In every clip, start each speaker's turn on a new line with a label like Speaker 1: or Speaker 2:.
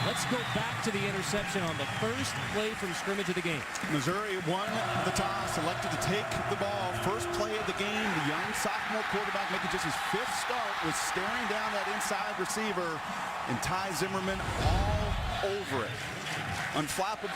Speaker 1: Let's go back to the interception on the first play from scrimmage of the game.
Speaker 2: Missouri won the toss, elected to take the ball. First play of the game, the young sophomore quarterback making just his 5th start was staring down that inside receiver, and Ty Zimmerman all over it. Unflappable.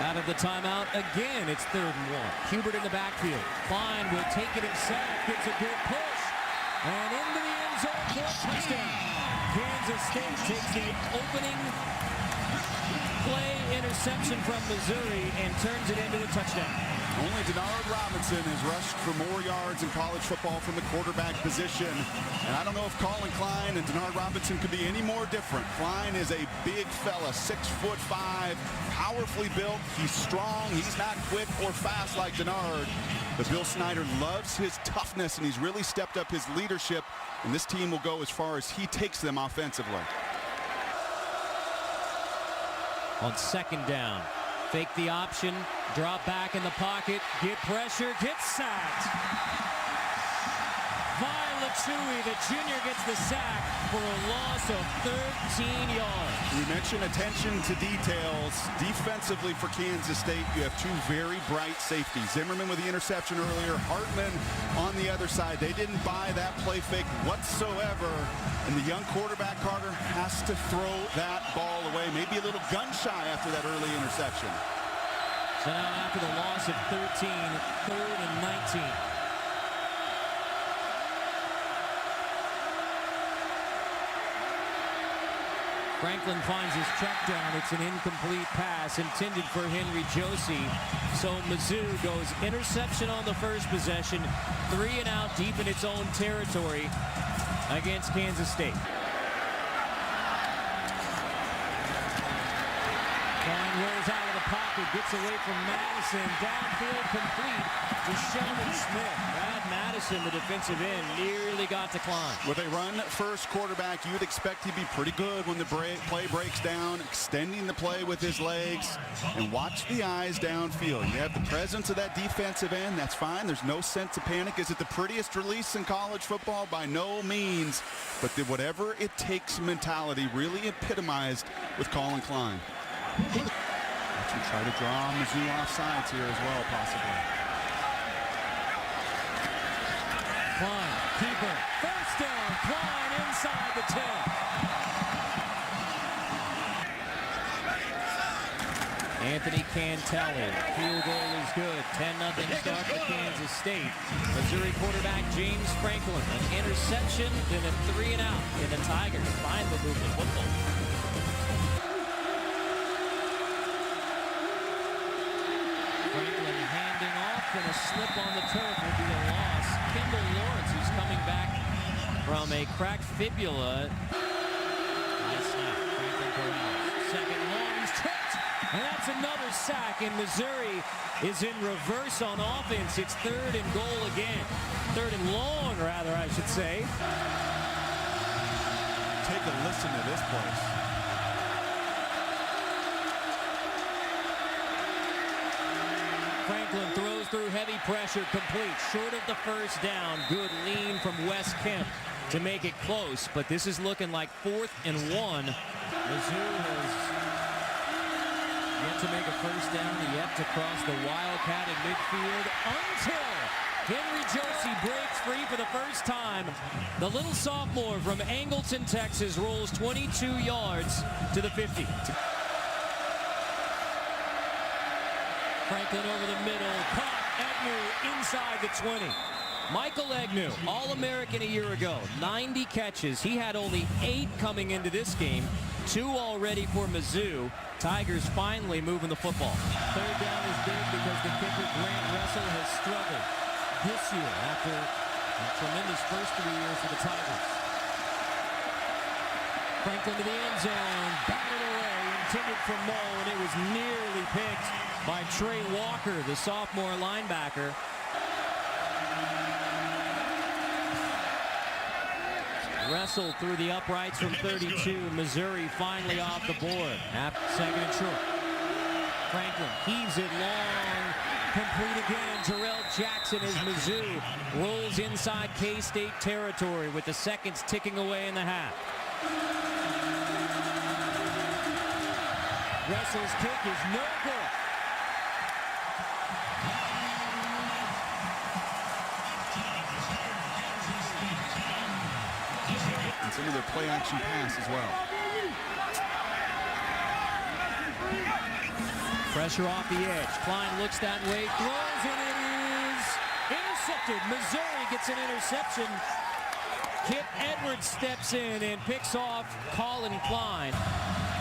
Speaker 1: Out of the timeout again, it's 3rd and 1. Hubert in the backfield. Klein will take it himself, gets a good push, and into the end zone for a touchdown. Kansas State takes the opening play interception from Missouri and turns it into a touchdown.
Speaker 2: Only Denard Robinson has rushed for more yards in college football from the quarterback position. And I don't know if Colin Klein and Denard Robinson could be any more different. Klein is a big fella, 6'5", powerfully built. He's strong. He's not quick or fast like Denard. But Bill Snyder loves his toughness, and he's really stepped up his leadership. And this team will go as far as he takes them offensively.
Speaker 1: On 2nd down, fake the option, drop back in the pocket, get pressure, get sacked. Violet, the junior, gets the sack for a loss of 13 yards.
Speaker 2: We mentioned attention to details. Defensively for Kansas State, you have 2 very bright safeties. Zimmerman with the interception earlier, Hartman on the other side. They didn't buy that play fake whatsoever. And the young quarterback, Carter, has to throw that ball away. Maybe a little gun shy after that early interception.
Speaker 1: So now after the loss of 13, 3rd and 19. Franklin finds his check down. It's an incomplete pass intended for Henry Josie. So Mizzou goes interception on the first possession, 3 and out deep in its own territory against Kansas State. Klein rolls out of the pocket, gets away from Madison, downfield complete to Sheldon Smith. Brad Madison, the defensive end, nearly got to Klein.
Speaker 2: With a run-first quarterback, you would expect he'd be pretty good when the play breaks down, extending the play with his legs, and watch the eyes downfield. You have the presence of that defensive end, that's fine. There's no sense of panic. Is it the prettiest release in college football? By no means, but the whatever it takes mentality really epitomized with Colin Klein. Try to draw Mizzou off sides here as well, possibly.
Speaker 1: Klein, keeper, 1st down. Klein inside the 10. Anthony Cantelli, field goal is good. 10-0 start for Kansas State. Missouri quarterback James Franklin, an interception, then a 3 and out. And the Tigers finally move the football. Franklin handing off, and a slip on the turf will be a loss. Kendall Lawrence, who's coming back from a cracked fibula. Nice snap. Franklin Corrales. 2nd long, he's tripped. And that's another sack, and Missouri is in reverse on offense. It's 3rd and goal again. 3rd and long, rather, I should say.
Speaker 2: Take a listen to this place.
Speaker 1: Franklin throws through heavy pressure, complete, short of the 1st down. Good lean from Wes Kemp to make it close, but this is looking like 4th and 1. Mizzou has yet to make a 1st down, yet to cross the Wildcat in midfield until Henry Josie breaks free for the first time. The little sophomore from Angleton, Texas, rolls 22 yards to the 50. Franklin over the middle, caught. Egnew inside the 20. Michael Egnew, All-American a year ago, 90 catches. He had only 8 coming into this game, 2 already for Mizzou. Tigers finally moving the football. 3rd down is big because the kicker Grant Russell has struggled this year after a tremendous first 3 years for the Tigers. Franklin to the end zone, batted away, intended for Moe, and it was nearly picked by Trey Walker, the sophomore linebacker. Wrestled through the uprights from 32. Missouri finally off the board. After 2nd and short. Franklin heaves it long. Complete again. Jarrell Jackson as Mizzou rolls inside K-State territory with the seconds ticking away in the half. Russell's kick is no good.
Speaker 2: And some of their play action pass as well.
Speaker 1: Pressure off the edge. Klein looks that way, throws, and it is intercepted. Missouri gets an interception. Kip Edwards steps in and picks off Colin Klein.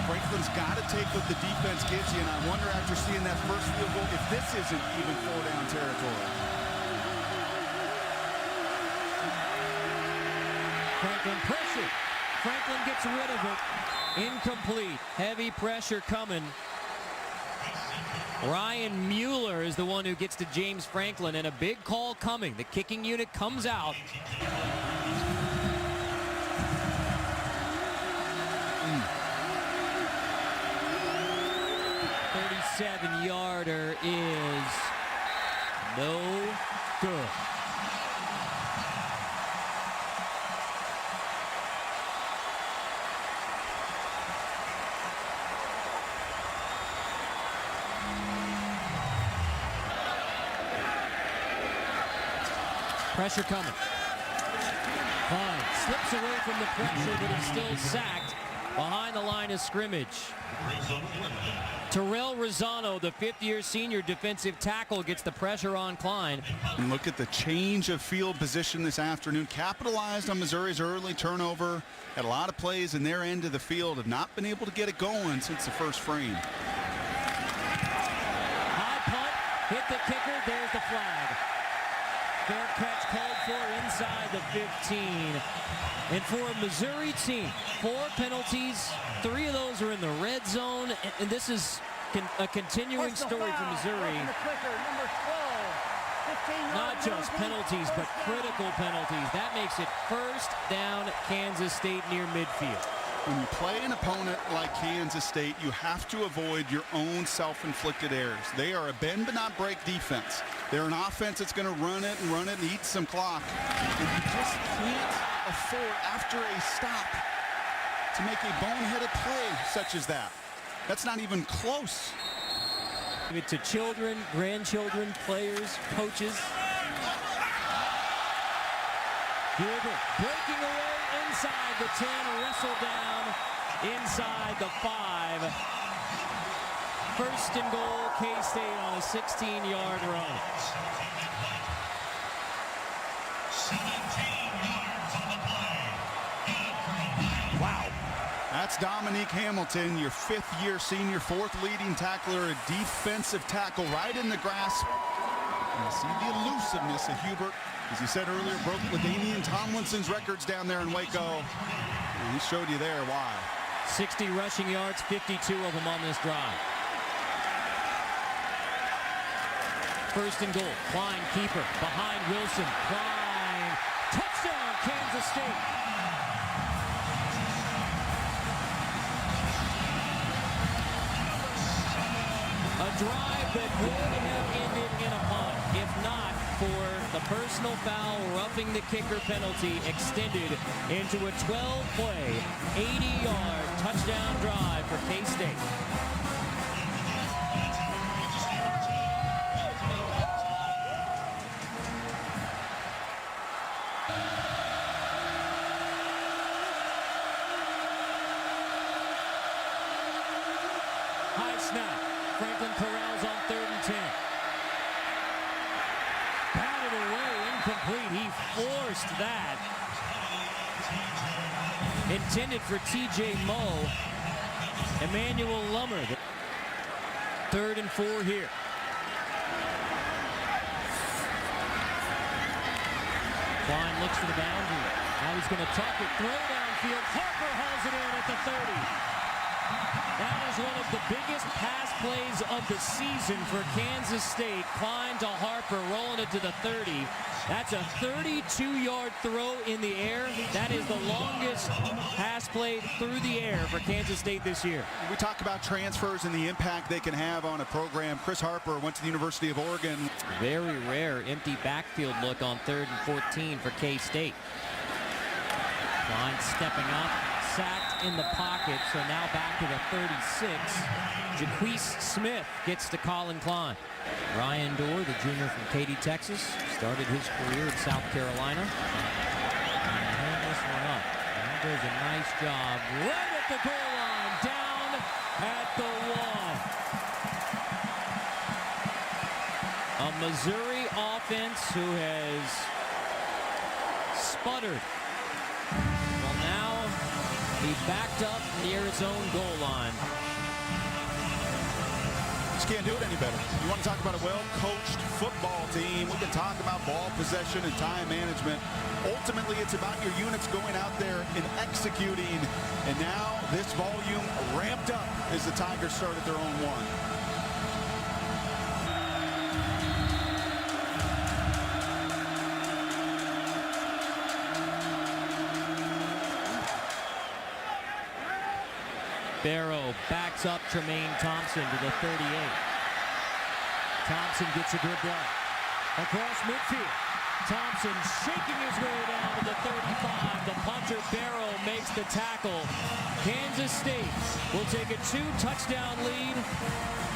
Speaker 2: Franklin's got to take what the defense gives you, and I wonder after seeing that first field goal if this isn't even 4-down territory.
Speaker 1: Franklin pressure. Franklin gets rid of it. Incomplete. Heavy pressure coming. Ryan Mueller is the one who gets to James Franklin, and a big call coming. The kicking unit comes out. 37-yarder is no good. Pressure coming. Klein slips away from the pressure, but is still sacked behind the line of scrimmage. Terrell Rosano, the fifth-year senior defensive tackle, gets the pressure on Klein.
Speaker 2: And look at the change of field position this afternoon. Capitalized on Missouri's early turnover. Had a lot of plays in their end of the field. Have not been able to get it going since the first frame.
Speaker 1: High punt, hit the kicker, there's the flag. Fair catch called for inside the 15. And for a Missouri team, 4 penalties, 3 of those are in the red zone, and this is a continuing story for Missouri. Not just penalties, but critical penalties. That makes it first down, Kansas State near midfield.
Speaker 2: When you play an opponent like Kansas State, you have to avoid your own self-inflicted errors. They are a bend but not break defense. They're an offense that's going to run it and eat some clock. And you just can't afford, after a stop, to make a boneheaded play such as that. That's not even close.
Speaker 1: Give it to children, grandchildren, players, coaches. Gilbert breaking away inside the 10, wrestled down inside the 5. First and goal, K-State on a 16-yard run.
Speaker 3: 17 yards on the play.
Speaker 2: Wow. That's Dominique Hamilton, your fifth-year senior, fourth leading tackler, a defensive tackle right in the grasp. And you see the elusiveness of Hubert. As you said earlier, broke LaDainian Tomlinson's records down there in Waco. And he showed you there why.
Speaker 1: 60 rushing yards, 52 of them on this drive. First and goal, Klein keeper, behind Wilson. Klein, touchdown, Kansas State. A drive that would have ended in a punt, if not for the personal foul, roughing the kicker penalty, extended into a 12-play, 80-yard touchdown drive for K-State. High snap. Franklin corrals on 3rd and 10. Batted away, incomplete. He forced that. Intended for T.J. Moe. Emmanuel Lummer. 3rd and 4 here. Klein looks for the boundary. Now he's going to tuck it, throw downfield. Harper hauls it in at the 30. That is one of the biggest pass plays of the season for Kansas State. Klein to Harper, rolling it to the 30. That's a 32-yard throw in the air. That is the longest pass play through the air for Kansas State this year.
Speaker 2: We talk about transfers and the impact they can have on a program. Chris Harper went to the University of Oregon.
Speaker 1: Very rare empty backfield look on 3rd and 14 for K-State. Klein stepping up, sacked in the pocket, so now back to the 36. Jaquise Smith gets to Colin Klein. Ryan Dorr, the junior from Katy, Texas, started his career in South Carolina. And hang this one up. And he does a nice job right at the goal line, down at the 1. A Missouri offense who has sputtered will now be backed up near its own goal line.
Speaker 2: Just can't do it any better. You want to talk about a well-coached football team, we can talk about ball possession and time management. Ultimately, it's about your units going out there and executing. And now this volume ramped up as the Tigers started their own one.
Speaker 1: Barrow backs up Tremaine Thompson to the 38. Thompson gets a good block. Across midfield. Thompson shaking his way down to the 35. The punter Barrow makes the tackle. Kansas State will take a 2-touchdown lead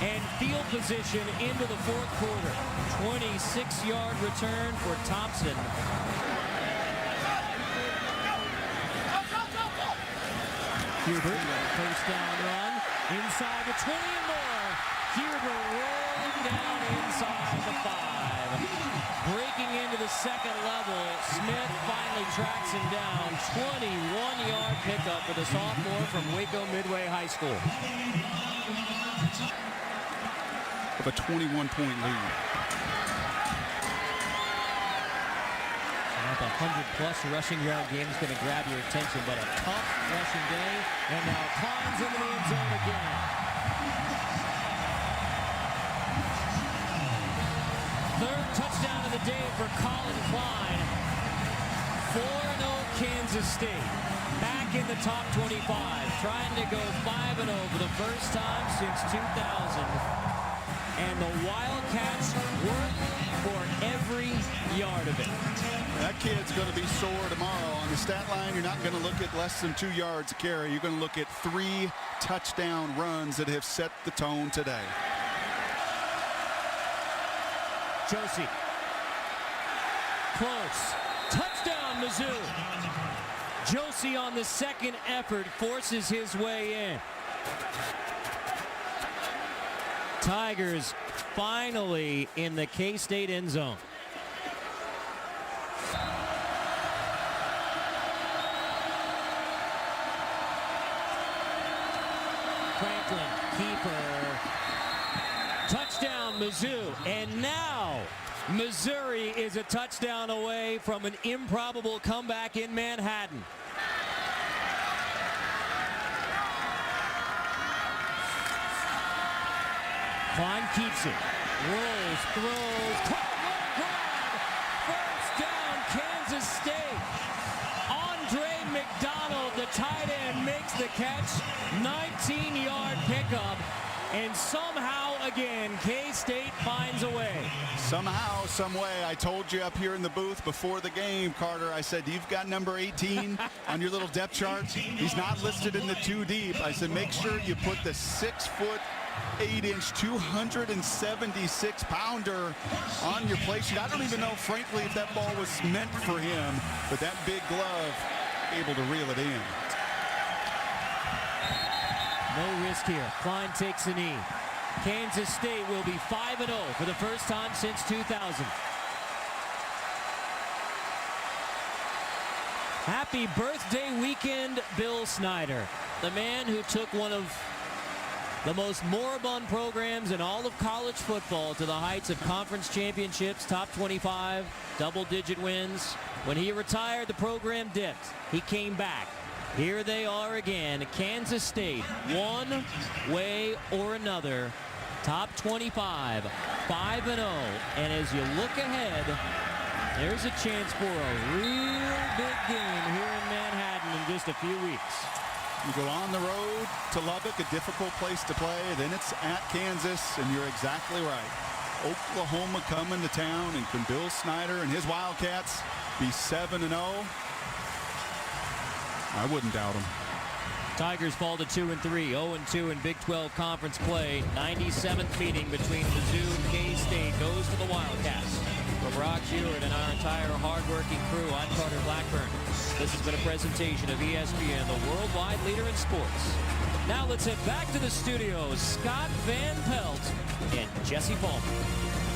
Speaker 1: and field position into the fourth quarter. 26-yard return for Thompson. Hubert, first down run, inside the 20 and more. Hubert rolling down inside the 5. Breaking into the second level, Smith finally tracks him down. 21-yard pickup for the sophomore from Waco Midway High School.
Speaker 2: Of a 21-point lead.
Speaker 1: The 100-plus rushing yard game is going to grab your attention, but a tough rushing day, and now Klein's into the end zone again. Third touchdown of the day for Colin Klein. 4-0 Kansas State, back in the top 25, trying to go 5-0 for the first time since 2000. And the Wildcats work for every yard of it.
Speaker 2: That kid's going to be sore tomorrow. On the stat line, you're not going to look at less than 2 yards a carry. You're going to look at 3 touchdown runs that have set the tone today.
Speaker 1: Josie. Close. Touchdown, Mizzou. Josie on the second effort forces his way in. Tigers finally in the K-State end zone. Franklin, keeper. Touchdown, Mizzou. And now Missouri is a touchdown away from an improbable comeback in Manhattan. Klein keeps it. Rolls, throws, caught, grab. First down, Kansas State. Andre McDonald, the tight end, makes the catch. 19-yard pickup. And somehow, again, K-State finds a way.
Speaker 2: Somehow, some way. I told you up here in the booth before the game, Carter, I said, you've got number 18 on your little depth chart. He's not listed in the 2 deep. I said, make sure you put the 6'8", 276-pounder on your play sheet. I don't even know, frankly, if that ball was meant for him, but that big glove able to reel it in.
Speaker 1: No risk here. Klein takes a knee. Kansas State will be 5-0 for the first time since 2000. Happy birthday weekend, Bill Snyder, the man who took one of the most moribund programs in all of college football to the heights of conference championships, top 25, double-digit wins. When he retired, the program dipped. He came back. Here they are again, Kansas State, one way or another, top 25, 5-0. And as you look ahead, there's a chance for a real big game here in Manhattan in just a few weeks.
Speaker 2: You go on the road to Lubbock, a difficult place to play. Then it's at Kansas, and you're exactly right. Oklahoma coming to town, and can Bill Snyder and his Wildcats be 7-0? I wouldn't doubt him.
Speaker 1: Tigers fall to 2-3, 0-2 in Big 12 conference play. 97th meeting between Mizzou and K-State goes to the Wildcats. For Brock Hewitt and our entire hard-working crew, I'm Carter Blackburn. This has been a presentation of ESPN, the worldwide leader in sports. Now let's head back to the studios. Scott Van Pelt and Jesse Palmer.